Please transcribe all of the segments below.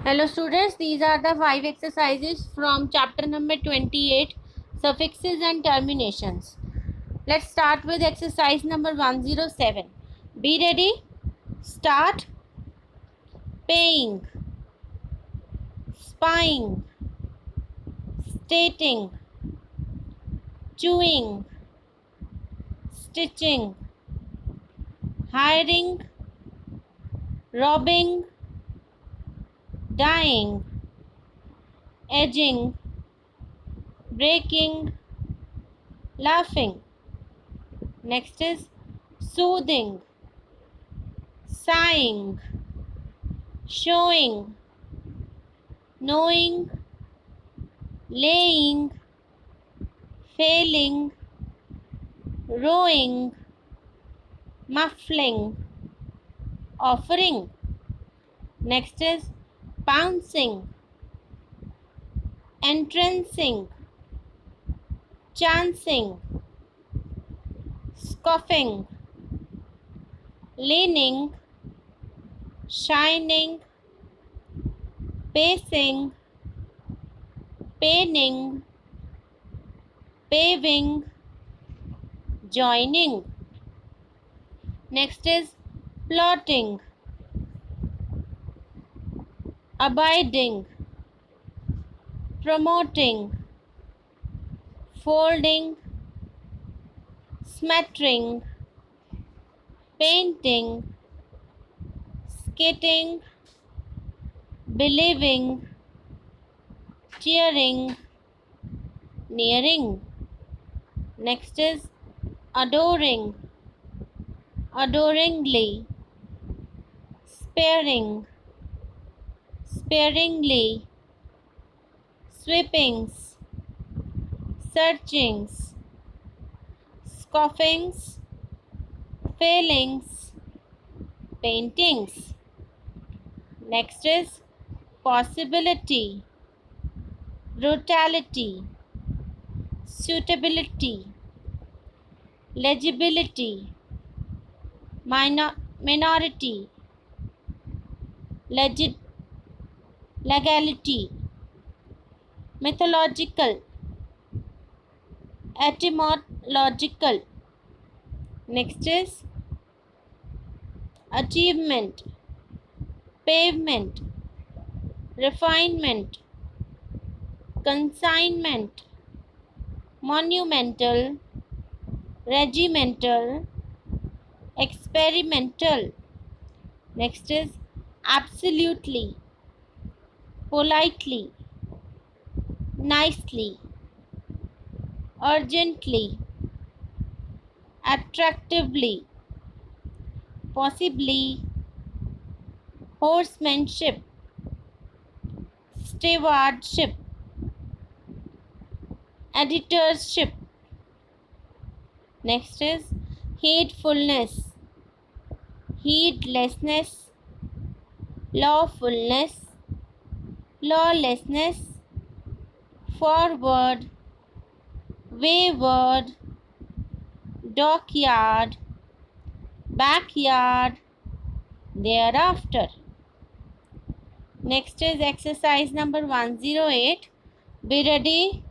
Hello students, these are the 5 exercises from chapter number 28, suffixes and terminations. Let's start with exercise number 107. Be ready. Start. Paying, spying, stating, chewing, stitching, hiring, robbing, dying, edging, breaking, laughing. Next is soothing, sighing, showing, knowing, laying, failing, rowing, muffling, offering. Next is pouncing, entrancing, chancing, scoffing, leaning, shining, pacing, paining, paving, joining. Next is plotting, abiding, promoting, folding, smattering, painting, skating, believing, cheering, nearing. Next is adoring, adoringly, sparing, sparingly, sweepings, searchings, scoffings, failings, paintings. Next is possibility, brutality, suitability, legibility, minority, legality, mythological, etymological. Next is achievement, pavement, refinement, consignment, monumental, regimental, experimental. Next is absolutely, politely, nicely, urgently, attractively, possibly, horsemanship, stewardship, editorship. Next is heedfulness, heedlessness, lawfulness, lawlessness, forward, wayward, dockyard, backyard, thereafter. Next is exercise number 108. Be ready.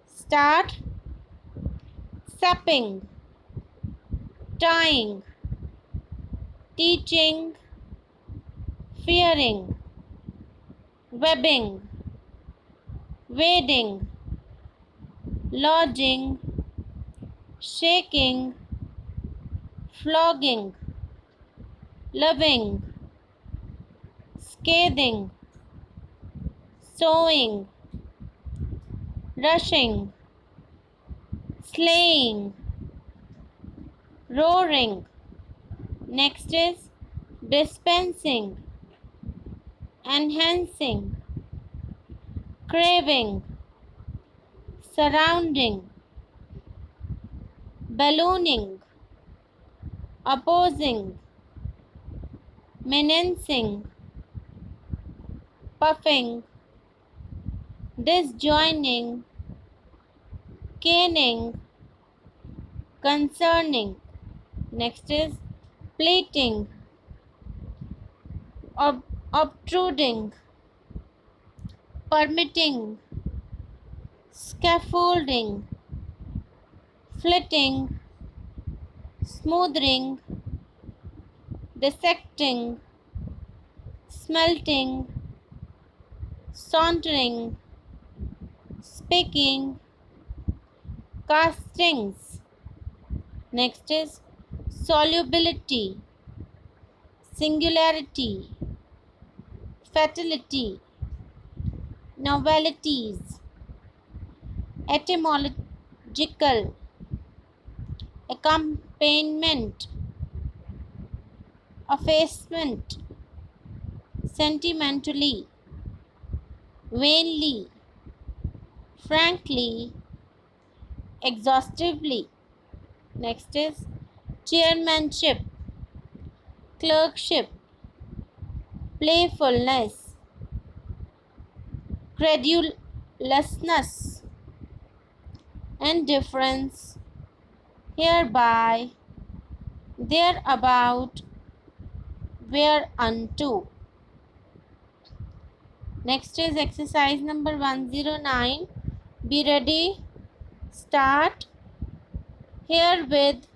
Start. Sapping, tying, teaching, fearing, webbing, wading, lodging, shaking, flogging, loving, scathing, sewing, rushing, slaying, roaring. Next is dispensing, enhancing, craving, surrounding, ballooning, opposing, menacing, puffing, disjoining, caning, concerning. Next is pleating, obtruding, permitting, scaffolding, flitting, smoothing, dissecting, smelting, sauntering, speaking, castings. Next is solubility, singularity, fatality, novelities, etymological, accompaniment, effacement, sentimentally, vainly, frankly, exhaustively. Next is chairmanship, clerkship, playfulness, credulousness, indifference, hereby, thereabout, whereunto. Next is exercise number 109. Be ready. Start. Herewith,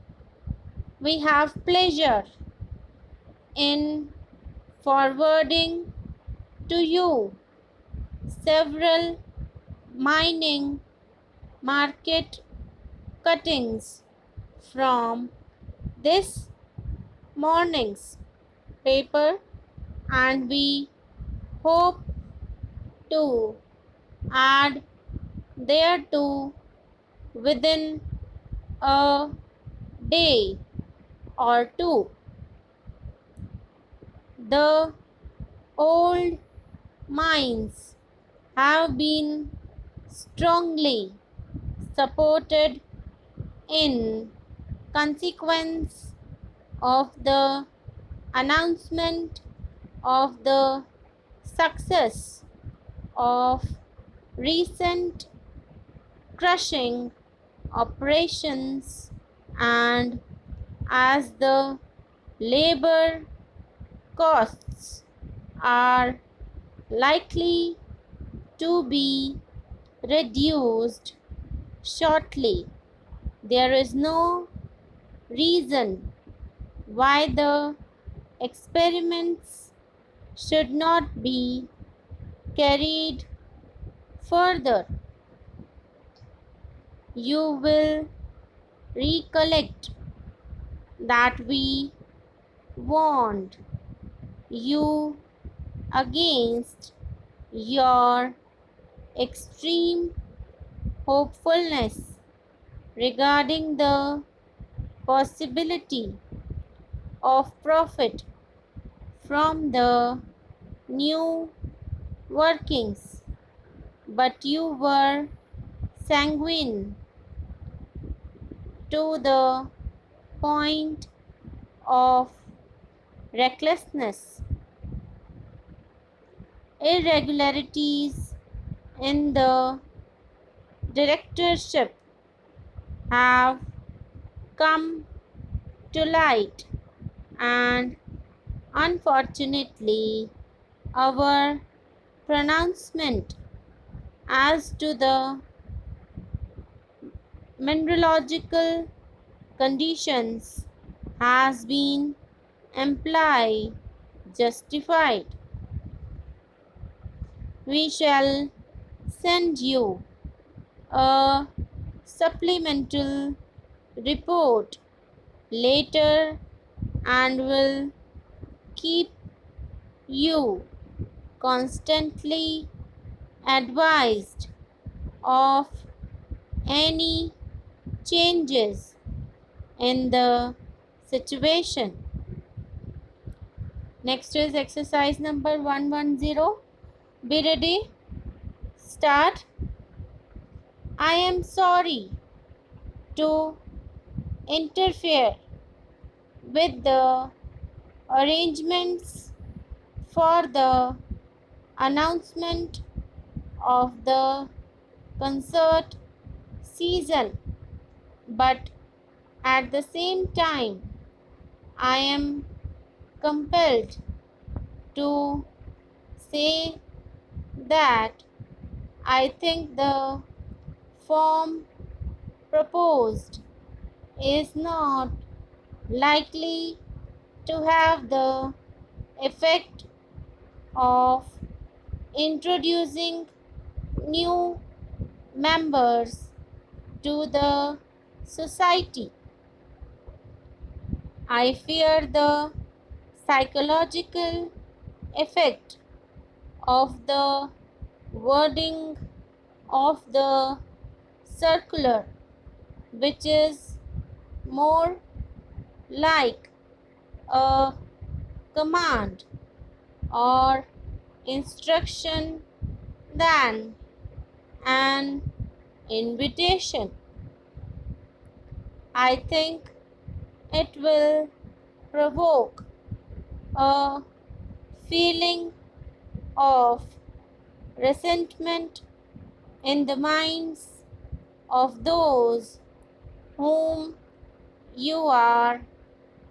we have pleasure in forwarding to you several mining market cuttings from this morning's paper, and we hope to add thereto within a day or two. The old mines have been strongly supported in consequence of the announcement of the success of recent crushing operations, and as the labor costs are likely to be reduced shortly, there is no reason why the experiments should not be carried further. You will recollect that we warned you against your extreme hopefulness regarding the possibility of profit from the new workings, but you were sanguine to the point of recklessness. Irregularities in the directorship have come to light, and unfortunately, our pronouncement as to the mineralogical conditions has been amply justified. We shall send you a supplemental report later, and will keep you constantly advised of any changes in the situation. Next is exercise number 110. Be ready. Start. I am sorry to interfere with the arrangements for the announcement of the concert season, but at the same time, I am compelled to say that I think the form proposed is not likely to have the effect of introducing new members to the society. I fear the psychological effect of the wording of the circular, which is more like a command or instruction than an invitation. I think it will provoke a feeling of resentment in the minds of those whom you are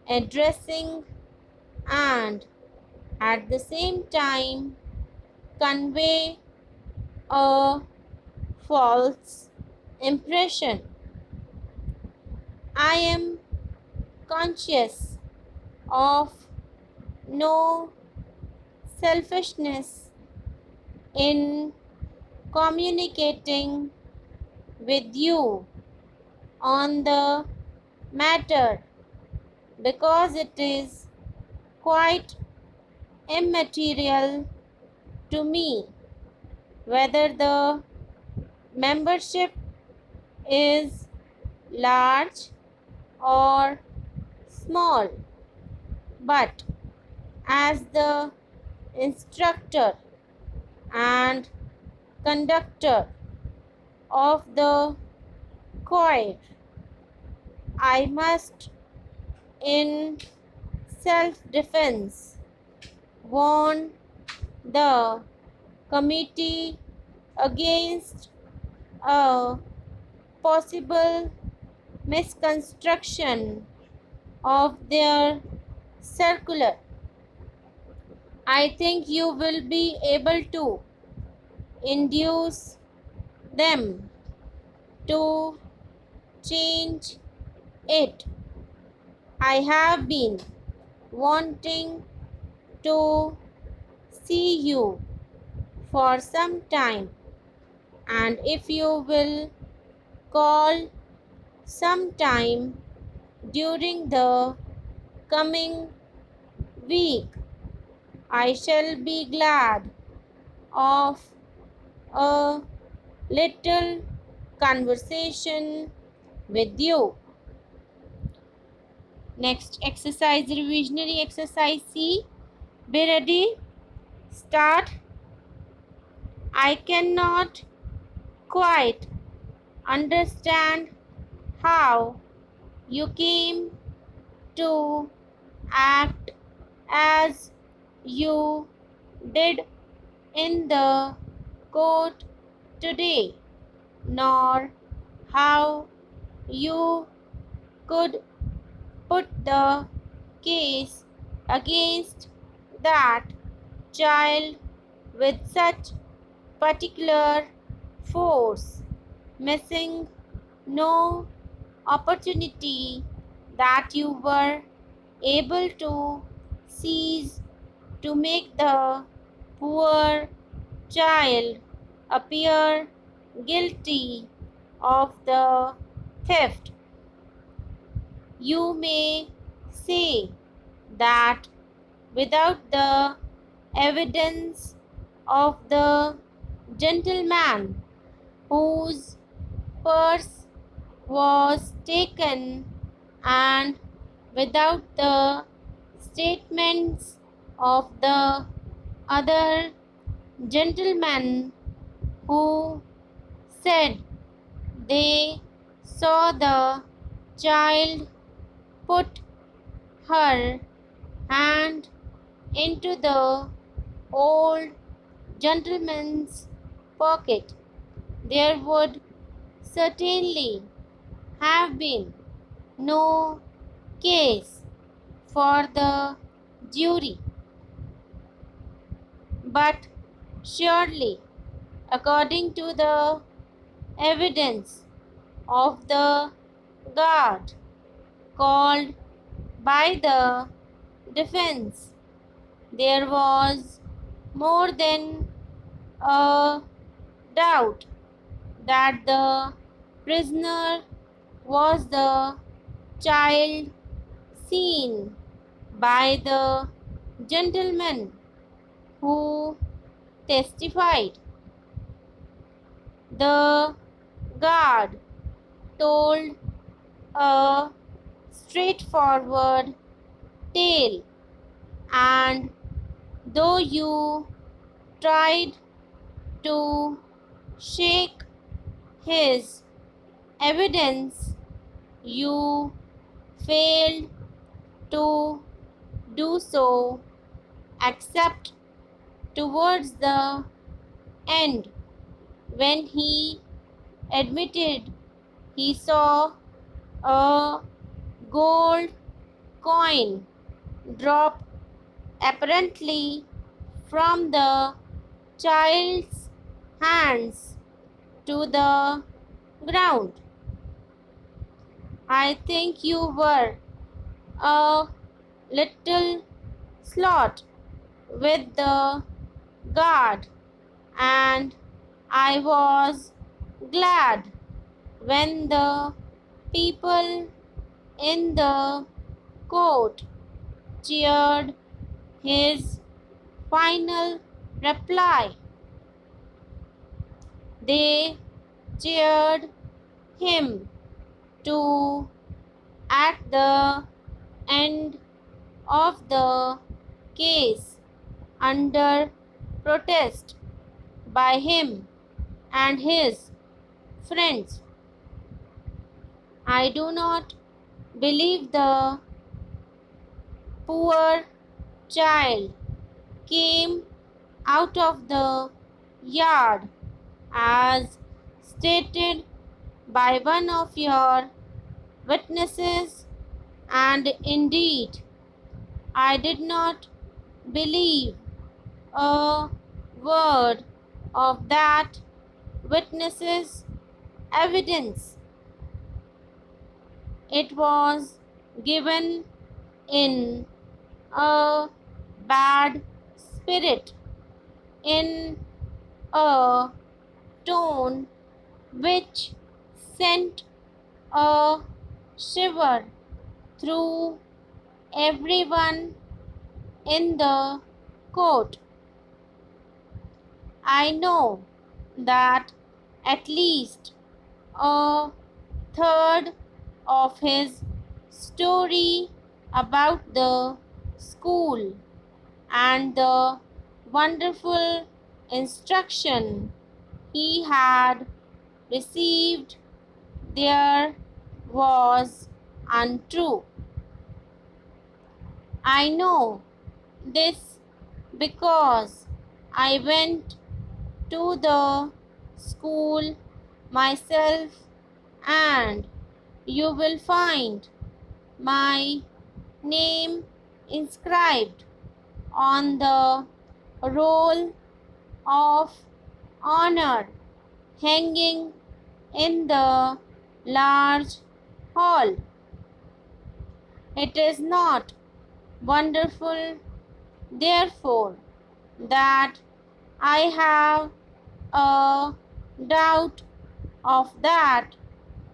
addressing, and at the same time convey a false impression. I am conscious of no selfishness in communicating with you on the matter, because it is quite immaterial to me whether the membership is large or small. But as the instructor and conductor of the choir, I must, in self defense, warn the committee against a possible misconstruction of their circular. I think you will be able to induce them to change it. I have been wanting to see you for some time, and if you will call sometime during the coming week, I shall be glad of a little conversation with you. Next exercise, revisionary exercise C. Be ready. Start. I cannot quite understand how you came to act as you did in the court today, nor how you could put the case against that child with such particular force, missing no opportunity that you were able to seize to make the poor child appear guilty of the theft. You may say that without the evidence of the gentleman whose purse was taken, and without the statements of the other gentlemen who said they saw the child put her hand into the old gentleman's pocket, there would certainly have been no case for the jury. But surely according to the evidence of the guard called by the defense. There was more than a doubt that the prisoner was the child seen by the gentleman who testified. The guard told a straightforward tale, and though you tried to shake his evidence, you failed to do so except towards the end when he admitted he saw a gold coin drop apparently from the child's hands to the ground. I think you were a little slot with the guard, and I was glad when the people in the court cheered his final reply. They cheered him to at the end of the case under protest by him and his friends. I do not believe the poor child came out of the yard as stated by one of your witnesses, and indeed I did not believe a word of that witness's evidence. It was given in a bad spirit, in a tone which sent a shiver through everyone in the court. I know that at least a third of his story about the school and the wonderful instruction he had received there was untrue. I know this because I went to the school myself, and you will find my name inscribed on the roll of honor hanging in the large hall. It is not wonderful, therefore, that I have a doubt of that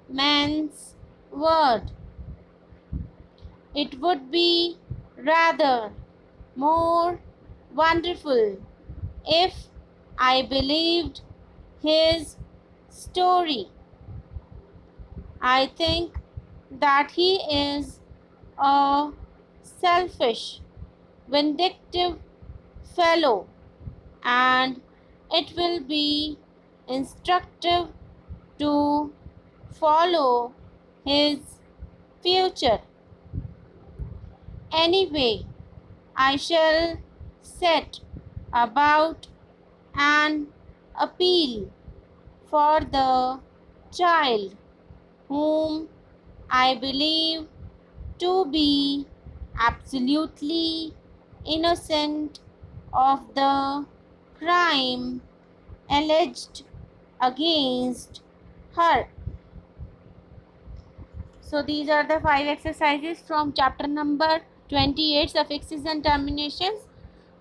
man's word. It would be rather more wonderful if I believed his story. I think that he is a selfish, vindictive fellow, and it will be instructive to follow his future. Anyway, I shall set about an appeal for the child whom I believe to be absolutely innocent of the crime alleged against her. So these are the 5 exercises from chapter number 28 suffixes and terminations.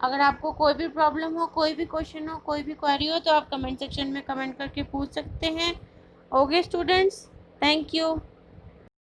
अगर आपको कोई भी problem हो, कोई भी question हो, कोई भी क्वेरी हो तो आप कमेंट सेक्शन में कमेंट करके पूछ सकते हैं. Okay students, thank you.